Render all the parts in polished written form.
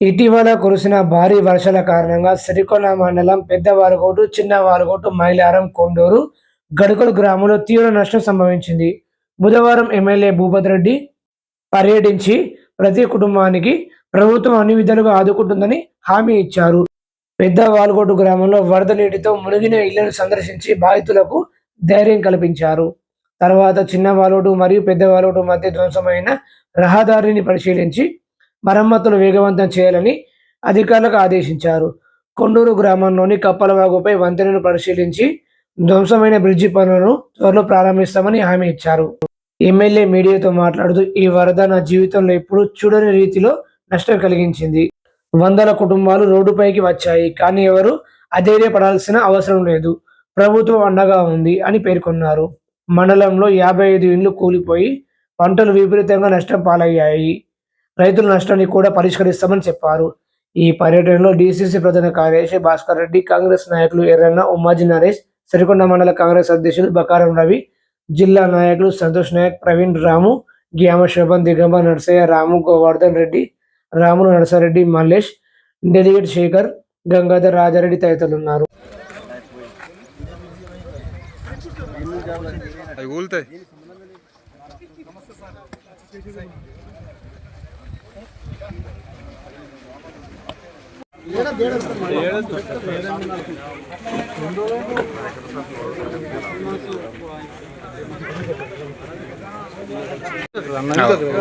ఇటీవల కురిసిన భారీ వర్షాల కారణంగా సిరికొండ మండలం పెద్దవారగోటు, చిన్నవారగోటు, మైలారం, కొండూరు, గడుకలు గ్రామంలో తీవ్ర నష్టం సంభవించింది. బుధవారం ఎమ్మెల్యే భూపతిరెడ్డి పర్యటించి ప్రతి కుటుంబానికి ప్రభుత్వం అన్ని విధాలుగా ఆదుకుంటుందని హామీ ఇచ్చారు. పెద్ద వాల్గోటు గ్రామంలో వరద నీటితో మునిగిన ఇళ్లను సందర్శించి బాధితులకు ధైర్యం కల్పించారు. తర్వాత చిన్న వాల్గోటు మరియు పెద్ద వాల్గోటు మధ్య ధ్వంసమైన రహదారిని పరిశీలించి మరమ్మతులు వేగవంతం చేయాలని అధికారులకు ఆదేశించారు. కొండూరు గ్రామంలోని కప్పలవాగుపై వంతెనను పరిశీలించి ధ్వంసమైన బ్రిడ్జి పనులను త్వరలో ప్రారంభిస్తామని హామీ ఇచ్చారు. ఎమ్మెల్యే మీడియాతో మాట్లాడుతూ ఈ వరద నా జీవితంలో ఎప్పుడూ చూడని రీతిలో నష్టం కలిగించింది. వందల కుటుంబాలు రోడ్డుపైకి వచ్చాయి, కానీ ఎవరు అధైర్యపడాల్సిన అవసరం లేదు. ప్రభుత్వం అండగా ఉంది అని పేర్కొన్నారు. మండలంలో 55 ఇండ్లు కూలిపోయి పంటలు విపరీతంగా నష్టం పాలయ్యాయి. రైతుల నష్టాన్ని కూడా పరిష్కరిస్తామని చెప్పారు. ఈ పర్యటనలో డీసీసీ ప్రధాన కార్యదర్శి భాస్కర్ రెడ్డి, కాంగ్రెస్ నాయకులు ఎర్రన్న, ఉమ్మాజీ నరేష్, సిరికొండ మండల కాంగ్రెస్ అధ్యక్షులు బకారం రవి, జిల్లా నాయకులు సంతోష్ నాయక్, ప్రవీణ్, రాము, గ్యామ శోభన్, దిగంబర్ నర్సయ్య, రాము, గోవర్ధన్ రెడ్డి, రాములు, నరసారెడ్డి, మల్లేష్, డెలిగేట్ శేఖర్, గంగాధర్, రాజారెడ్డి తదితరులు ఉన్నారు.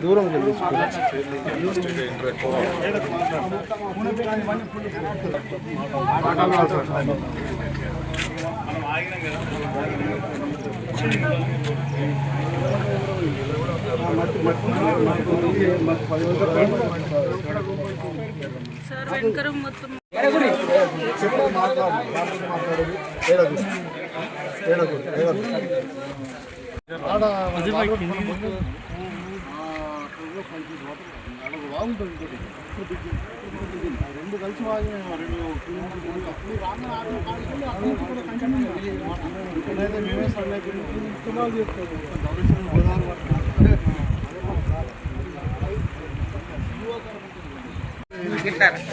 దూరం సార్ వెంకరం మొత్తం రెండు కలిసి మేమే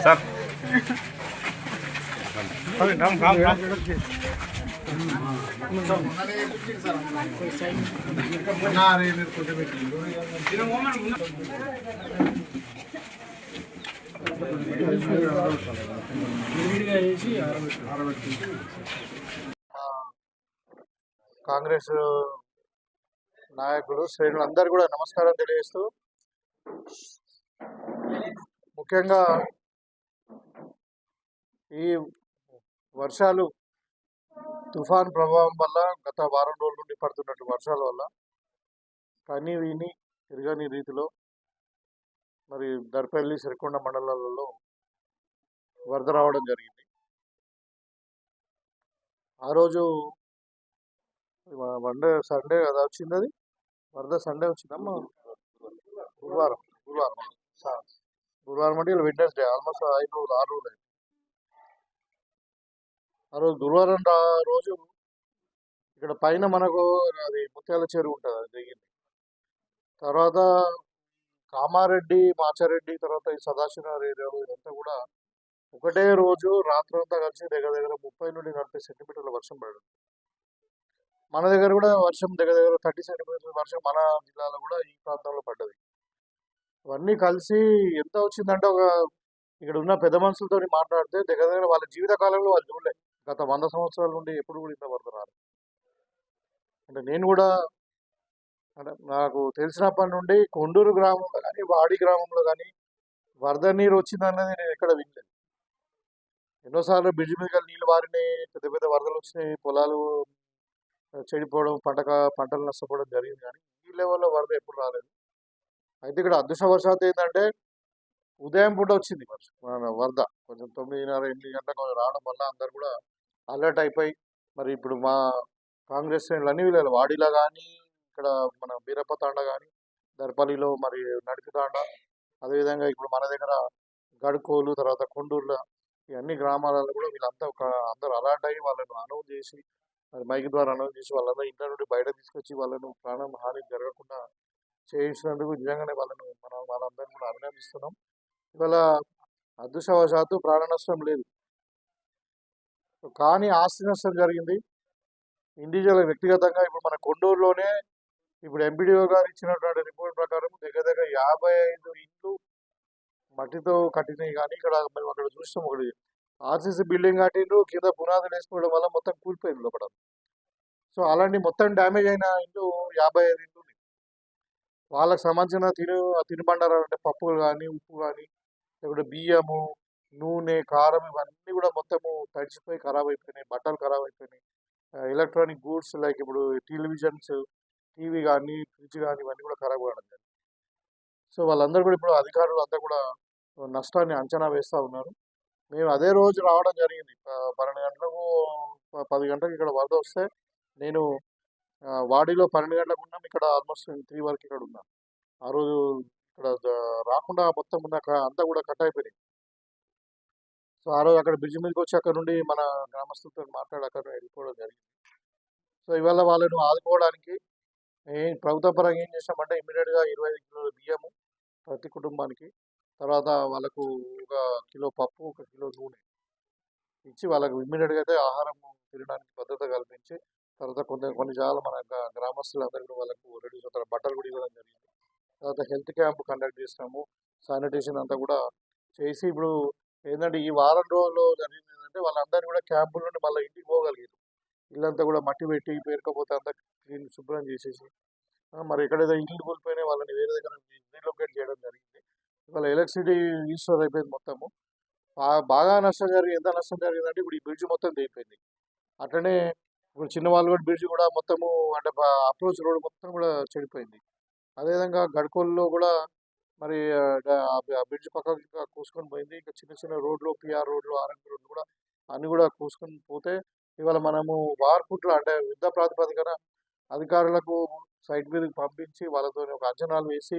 సార్ కాంగ్రెస్ నాయకులు శ్రేణులు అందరు కూడా నమస్కారం తెలియజేస్తూ, ముఖ్యంగా ఈ వర్షాలు తుఫాన్ ప్రభావం వల్ల గత వారం రోజుల నుండి పడుతున్నట్టు వర్షాల వల్ల కని విని తిరగని రీతిలో మరి దర్పల్లి, సిరికొండ మండలాలలో వరద రావడం జరిగింది. ఆ రోజు సండే కదా వచ్చింది, అది వరద సండే వచ్చిందమ్మా, గురువారం అంటే వెడ్నెస్డే, ఆల్మోస్ట్ 5 రోజులు 6 రోజులు అయింది. ఆ రోజు గురువారం రోజు ఇక్కడ పైన మనకు అది ముత్యాల చెరువు ఉంటుంది, అది దిగింది. తర్వాత కామారెడ్డి, మాచారెడ్డి, తర్వాత ఈ సదాశివనగర్ ఏరియాలో ఇదంతా కూడా ఒకటే రోజు రాత్రంతా కలిసి దగ్గర 30 నుండి 40 సెంటీమీటర్ల వర్షం పడడం. మన దగ్గర కూడా వర్షం దగ్గర 30 సెంటీమీటర్ల వర్షం మన జిల్లాలో కూడా ఈ ప్రాంతంలో పడ్డది. ఇవన్నీ కలిసి ఎంత వచ్చిందంటే, ఇక్కడ ఉన్న పెద్ద మనుషులతో మాట్లాడితే దగ్గర వాళ్ళ జీవిత కాలంలో వాళ్ళు చూడలే, గత 100 సంవత్సరాల నుండి ఎప్పుడు కూడా ఇంత వరద రాదు. అంటే నేను కూడా అంటే నాకు తెలిసినప్పటి నుండి కొండూరు గ్రామంలో కానీ, వాడి గ్రామంలో కానీ వరద నీరు వచ్చిందన్నది నేను ఎక్కడ వినలేదు. ఎన్నోసార్లు బ్రిడ్జ్ మీద నీళ్ళు వారినాయి, పెద్ద పెద్ద వరదలు వచ్చినాయి, పొలాలు చెడిపోవడం, పంటలు నష్టపోవడం జరిగింది, కానీ ఈ లెవెల్లో వరద ఎప్పుడు రాలేదు. అయితే ఇక్కడ అదృష్టవశాత్తు ఏంటంటే ఉదయం పూట వచ్చింది వరద, కొంచెం 9:30, 8 గంటలకు రావడం వల్ల అందరు కూడా అలర్ట్ అయిపోయి, మరి ఇప్పుడు మా కాంగ్రెస్ శ్రేణులు అన్ని వీళ్ళు వాడిలా కానీ, ఇక్కడ మన బీరప్ప తాండా కానీ, దర్పల్లిలో మరి నడిపి తాండా, అదేవిధంగా ఇప్పుడు మన దగ్గర గడుకోలు, తర్వాత కొండూరులో ఈ అన్ని గ్రామాలలో కూడా వీళ్ళంతా అందరూ అలర్ట్ అయ్యి వాళ్ళను అనౌన్స్ చేసి, మరి మైక్ ద్వారా అనౌన్స్ చేసి వాళ్ళందరూ ఇంట్లో నుండి బయట తీసుకొచ్చి వాళ్ళను ప్రాణం హాని జరగకుండా చేయించినందుకు నిజంగానే వాళ్ళందరినీ కూడా అభినందిస్తున్నాం. ఇవాళ అదృష్టవశాత్తు ప్రాణ నష్టం లేదు. కానీ ఆస్తి నష్టం జరిగింది. ఇండివిజువల్ వ్యక్తిగతంగా ఇప్పుడు మన కొండూరులోనే ఇప్పుడు ఎంపీడీఓ గారు ఇచ్చినటువంటి రిపోర్ట్ ప్రకారం దగ్గర దగ్గర 55 ఇండ్లు మట్టితో కట్టినవి. కానీ ఇక్కడ మేము అక్కడ చూసినాం, ఒకటి ఆర్సీసీ బిల్డింగ్ కట్టిండ్రు, కింద పునాదులు వేసుకోవడం వల్ల మొత్తం కూలిపోయింది లోపల. సో అలాంటి మొత్తం డ్యామేజ్ అయిన ఇండ్లు 55 ఇండ్లు ఉన్నాయి. వాళ్ళకి సంబంధించిన తినుబండారాలు అంటే పప్పులు కానీ, ఉప్పు కానీ, లేకుంటే బియ్యము, నూనె, కారం ఇవన్నీ కూడా మొత్తము తడిచిపోయి ఖరాబ్ అయిపోయినాయి. బట్టలు ఖరాబ్ అయిపోయినాయి. ఎలక్ట్రానిక్ గూడ్స్ లైక్ ఇప్పుడు టెలివిజన్స్, టీవీ కానీ, ఫ్రిడ్జ్ కానీ ఇవన్నీ కూడా ఖరాబ్ కావడం జరిగింది. సో వాళ్ళందరూ కూడా ఇప్పుడు అధికారులు అంతా కూడా నష్టాన్ని అంచనా వేస్తూ ఉన్నారు. మేము అదే రోజు రావడం జరిగింది. 12 గంటలకు 10 గంటలకు ఇక్కడ వరద వస్తే నేను వాడిలో 12 గంటలకు ఉన్నాం. ఇక్కడ ఆల్మోస్ట్ 3 వరకు ఇక్కడ ఉన్నాను. ఆ రోజు ఇక్కడ రాకుండా మొత్తం ఉన్న అంతా కూడా కట్ అయిపోయినాయి. సో ఆ రోజు అక్కడ బ్రిడ్జ్ మీదకి వచ్చి అక్కడ నుండి మన గ్రామస్తులతో మాట్లాడి అక్కడ వెళ్ళిపోవడం జరిగింది. సో ఇవాళ వాళ్ళను ఆదుకోవడానికి ప్రభుత్వ పరంగా ఏం చేసామంటే ఇమీడియట్గా 25 కిలోల బియ్యము ప్రతి కుటుంబానికి, తర్వాత వాళ్ళకు 1 కిలో పప్పు, 1 కిలో నూనె ఇచ్చి వాళ్ళకు ఇమ్మీడియట్గా అయితే ఆహారం తినడానికి భద్రత కల్పించి, తర్వాత కొన్ని చాలా మన గ్రామస్తులందరూ కూడా వాళ్ళకు రెడీ చేస్తారు, బట్టలు కూడా ఇవ్వడం జరిగింది. తర్వాత హెల్త్ క్యాంప్ కండక్ట్ చేసినాము. శానిటేషన్ అంతా కూడా చేసి ఇప్పుడు ఏంటంటే ఈ వారం రోజుల్లో జరిగింది ఏంటంటే వాళ్ళందరూ కూడా క్యాంపుల నుండి మళ్ళీ ఇంటికి పోగలిగారు. ఇల్లంతా కూడా మట్టి పెట్టి పేరుకపోతే అంతా క్లీన్ శుభ్రం చేసేసి మరి ఎక్కడైతే ఇల్లు కూలిపోయినాయి వాళ్ళని వేరే దగ్గర రీలొకేట్ చేయడం జరిగింది. ఇవాళ ఎలక్ట్రిసిటీ రీస్టోర్ అయిపోయింది మొత్తము. బాగా నష్టం జరిగింది. ఎంత నష్టం జరిగిందంటే ఇప్పుడు ఈ బ్రిడ్జ్ మొత్తం తెగిపోయింది. అట్లనే ఇప్పుడు చిన్న వాల్గోడ్ బ్రిడ్జ్ కూడా మొత్తము అంటే అప్రోచ్ రోడ్ మొత్తం కూడా చెడిపోయింది. అదేవిధంగా గడ్కోల్లో కూడా మరి ఆ బ్రిడ్జ్ పక్కకి ఇంకా కూసుకొని పోయింది. ఇంకా చిన్న చిన్న రోడ్లు, పిఆర్ రోడ్లు, ఆర్ఎంపీ రోడ్లు కూడా అన్ని కూడా కూసుకొని పోతే ఇవాళ మనము వార్పుట్లు అంటే యుద్ధ ప్రాతిపదికన అధికారులకు సైట్ మీదకి పంపించి వాళ్ళతో ఒక అంచనాలు వేసి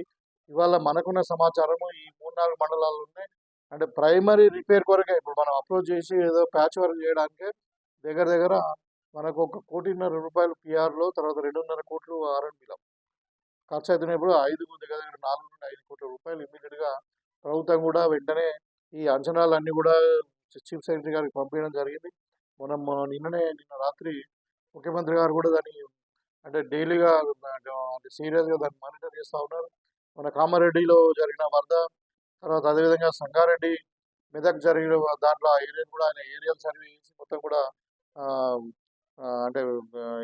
ఇవాళ మనకున్న సమాచారము ఈ 3-4 మండలాలు ఉన్నాయి. అంటే ప్రైమరీ రిపేర్ కొరకే ఇప్పుడు మనం అప్రోచ్ చేసి ఏదో ప్యాచ్ వర్క్ చేయడానికి దగ్గర దగ్గర మనకు 1,50,00,000 రూపాయలు పిఆర్లో, తర్వాత 2.5 కోట్లు ఆర్ఎంపీలో ఖర్చు అవుతున్నప్పుడు దగ్గర దగ్గర 4 నుండి 5 కోట్ల రూపాయలు ఇమ్మీడియట్గా ప్రభుత్వం కూడా వెంటనే ఈ అంచనాలన్నీ కూడా చీఫ్ సెక్రటరీ గారికి పంపించడం జరిగింది. నిన్న రాత్రి ముఖ్యమంత్రి గారు కూడా దాన్ని అంటే డైలీగా అంటే సీరియస్గా దాన్ని మానిటర్ చేస్తూ ఉన్నారు. మన కామారెడ్డిలో జరిగిన వరద, తర్వాత అదేవిధంగా సంగారెడ్డి, మెదక్ జరిగిన దాంట్లో ఆ ఏరియాని కూడా ఆయన ఏరియల్ సర్వే చేసి మొత్తం కూడా అంటే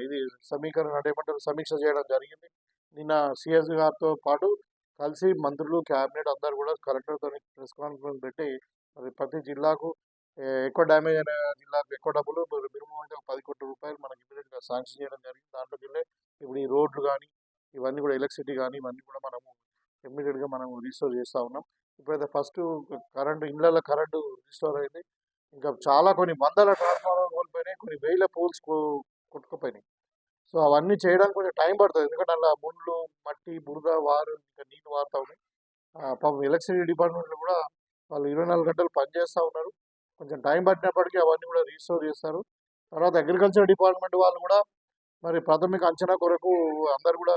ఇది సమీకరణ అంటే ఏమంటారు సమీక్ష చేయడం జరిగింది. నిన్న సిఎస్ గారితో పాటు కలిసి మంత్రులు, క్యాబినెట్ అందరు కూడా కలెక్టర్తో ప్రెస్ కాన్ఫరెన్స్ పెట్టి మరి ప్రతి జిల్లాకు ఎక్కువ డ్యామేజ్ అయిన జిల్లాకు ఎక్కువ డబ్బులు మినిమం అయితే 10 కోట్ల రూపాయలు మనకి ఇమీడియట్గా శాంక్షన్ చేయడం జరిగింది. దాంట్లోకి వెళ్ళే ఇప్పుడు ఈ రోడ్లు కానీ ఇవన్నీ కూడా ఎలక్ట్రిసిటీ కానీ ఇవన్నీ కూడా మనము ఇమ్మీడియట్గా మనం రీస్టోర్ చేస్తూ ఉన్నాం. ఇప్పుడైతే ఫస్ట్ ఇళ్ళల్లో కరెంటు రీస్టోర్ అయింది. ఇంకా చాలా కొన్ని వందల ట్రాన్స్ఫార్మర్ కోల్పోయినాయి, కొన్ని వేల పోల్స్ కొట్టుకుపోయినాయి. సో అవన్నీ చేయడానికి కొంచెం టైం పడుతుంది. ఎందుకంటే అలా ముళ్ళు, మట్టి, బురద, వారు ఇంకా నీళ్ళు వారుతూ ఉన్నాయి. పాపం ఎలక్ట్రిసిటీ డిపార్ట్మెంట్లో కూడా వాళ్ళు 24 గంటలు పనిచేస్తూ ఉన్నారు. కొంచెం టైం పట్టినప్పటికీ అవన్నీ కూడా రీస్టోర్ చేస్తారు. తర్వాత అగ్రికల్చర్ డిపార్ట్మెంట్ వాళ్ళు కూడా మరి ప్రాథమిక అంచనా కొరకు అందరు కూడా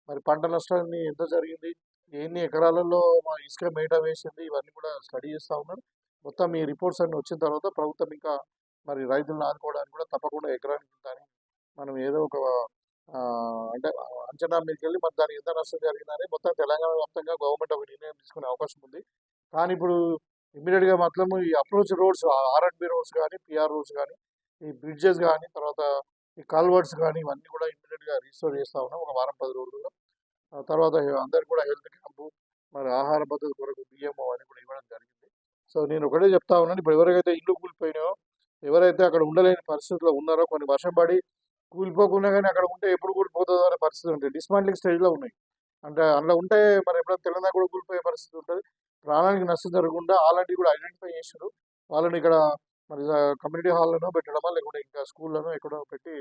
మరి పంట నష్టాన్ని ఎంత జరిగింది, ఎన్ని ఎకరాలలో ఇసుక మేట వేసింది, ఇవన్నీ కూడా స్టడీ చేస్తూ ఉన్నారు. మొత్తం ఈ రిపోర్ట్స్ అన్నీ వచ్చిన తర్వాత ప్రభుత్వం ఇంకా మరి రైతులను ఆదుకోవడానికి కూడా తప్పకుండా ఎకరానికి కానీ మనం ఏదో ఒక అంటే అంచనా మీదకి వెళ్ళి మరి దానికి ఎంత నష్టం జరిగిందని మొత్తం తెలంగాణ వ్యాప్తంగా గవర్నమెంట్ ఒక నిర్ణయం తీసుకునే అవకాశం ఉంది. కానీ ఇప్పుడు ఇమ్మీడియట్గా మాత్రం ఈ అప్రోచ్ రోడ్స్, ఆర్ఎండ్బి రోడ్స్ కానీ, పిఆర్ రోడ్స్ కానీ, ఈ బ్రిడ్జెస్ కానీ, తర్వాత ఈ కల్వర్ట్స్ కానీ ఇవన్నీ కూడా ఇమ్మీడియట్గా రీస్టోర్ చేస్తూ ఉన్నాం ఒక వారం 10 రోజుల్లో. తర్వాత అందరికి కూడా హెల్త్ క్యాంపు, మరి ఆహార భద్రత కొరకు బియ్యం అవన్నీ కూడా ఇవ్వడం జరిగింది. సో నేను ఒకటే చెప్తా ఉన్నాను, ఇప్పుడు ఎవరికైతే ఇల్లు కూలిపోయినాయో, ఎవరైతే అక్కడ ఉండలేని పరిస్థితుల్లో ఉన్నారో, కొన్ని వర్షం పడి కూలిపోకుండా కానీ అక్కడ ఉంటే ఎప్పుడు కూలిపోతుందో అనే పరిస్థితి ఉంటుంది. డిస్మాంట్లింగ్ స్టేజ్లో ఉన్నాయి. అంటే అందులో ఉంటే మరి ఎప్పుడైనా తెలంగాణ కూడా కూలిపోయే పరిస్థితి ఉంటుంది. ప్రాణానికి నష్టం జరగకుండా అలాంటివి కూడా ఐడెంటిఫై చేశారు. వాళ్ళని ఇక్కడ మరి కమ్యూనిటీ హాల్లోనో పెట్టడమా లేకుంటే ఇంకా స్కూల్లోనో ఎక్కడో పెట్టి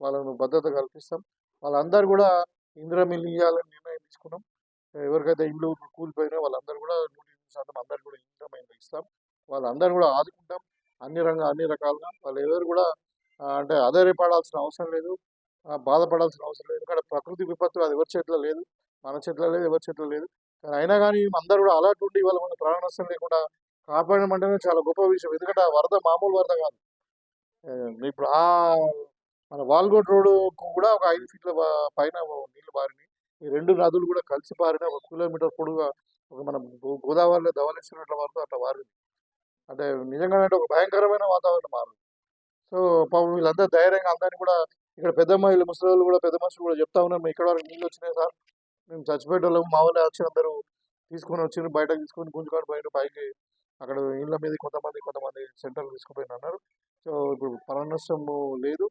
వాళ్ళను భద్రత కల్పిస్తాం. వాళ్ళందరూ కూడా ఇందిరమిల్లు ఇవ్వాలని నిర్ణయం తీసుకున్నాం. ఎవరికైతే ఇల్లు కూలిపోయినా వాళ్ళందరూ కూడా 100% అందరు కూడా ఇందిరమిల్లు ఇస్తాం. వాళ్ళందరూ కూడా ఆదుకుంటాం అన్ని రకాలుగా. వాళ్ళు ఎవరు కూడా అంటే ఆధారపడాల్సిన అవసరం లేదు, బాధపడాల్సిన అవసరం లేదు. ఎందుకంటే ప్రకృతి విపత్తు అది ఎవరి చేతిలో లేదు, మన చేతిలో లేదు, ఎవరి చేతిలో లేదు. కానీ అయినా కానీ అందరూ కూడా అలర్ట్ ఉండి వాళ్ళ మన ప్రాణ నష్టం లేకుండా కాపాడడం అంటేనే చాలా గొప్ప విషయం. ఎందుకంటే ఆ వరద మామూలు వరద కాదు. ఇప్పుడు మన వాల్గోట్ రోడ్ కూడా ఒక 5 ఫీట్ల పైన నీళ్లు బారినాయి. ఈ 2 నదులు కూడా కలిసి పారిన 1 కిలోమీటర్ పొడవుగా ఒక మనం గోదావరిలో ధవళేశ్వరం ఎట్లా పారుతుందో అట్లా పారింది. అంటే నిజంగానే అంటే ఒక భయంకరమైన వాతావరణం మారింది. సో, పాపం వీళ్ళందరూ ధైర్యంగా అందరిని కూడా ఇక్కడ పెద్దమ్మ వీళ్ళు ముసలోళ్ళు కూడా పెద్ద మనుషులు కూడా చెప్తా ఉన్నారు, "మేము ఇక్కడ వరకు నీళ్ళొచ్చినాయి సార్. మేము చచ్చిపోయేటోళ్ళం. మా వాళ్ళే వచ్చి అందరూ తీసుకొని వచ్చిర్రు. బయటకు తీసుకొని గుంజుకొని పోయిండ్రు పైకి. అక్కడ ఇళ్ళ మీదకి కొంతమంది సెంటర్‌కి తీసుకుపోయిండ్రు" అన్నారు. సో, ఇప్పుడు ప్రాణ నష్టము లేదు.